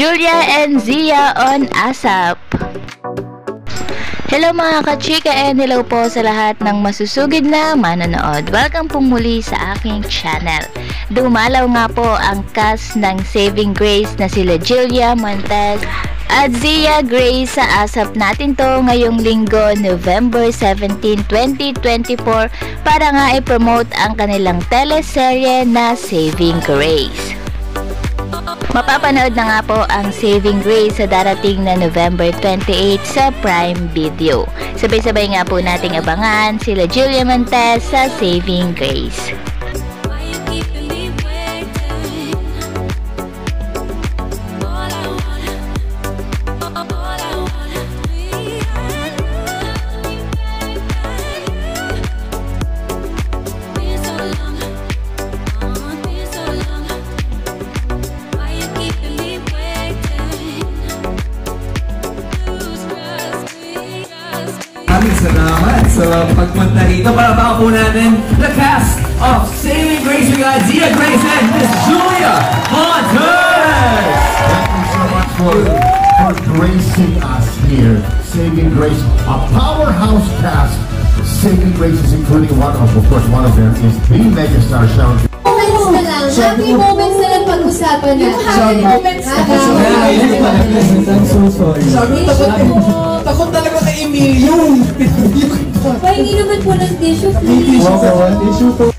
Julia and Zia on ASAP. Hello mga ka-chika and hello po sa lahat ng masusugid na manonood. Welcome po muli sa aking channel. Dumalaw nga po ang cast ng Saving Grace na sila Julia Montez at Zia Grace sa ASAP natin to ngayong linggo, November 17, 2024 para nga i-promote ang kanilang teleserye na Saving Grace. Mapapanood na nga po ang Saving Grace sa darating na November 28 sa Prime Video. Sabay-sabay nga po nating abangan sila Julia Montez sa Saving Grace. Salamat sa pagpunta rito. Para baka po natin the cast of Saving Grace. We got Zia Grace and Miss Julia Montez. Thank you so much for gracing us here. Saving Grace, a powerhouse cast. Saving Grace is including one of them is the megastar Sharon. Moments na lang. Happy moments na lang pag-usapan natin. Happy moments na lang. I'm so sorry. Takot talaga kay Emilio. Pahingi naman po ng tissue, please. Tissue po.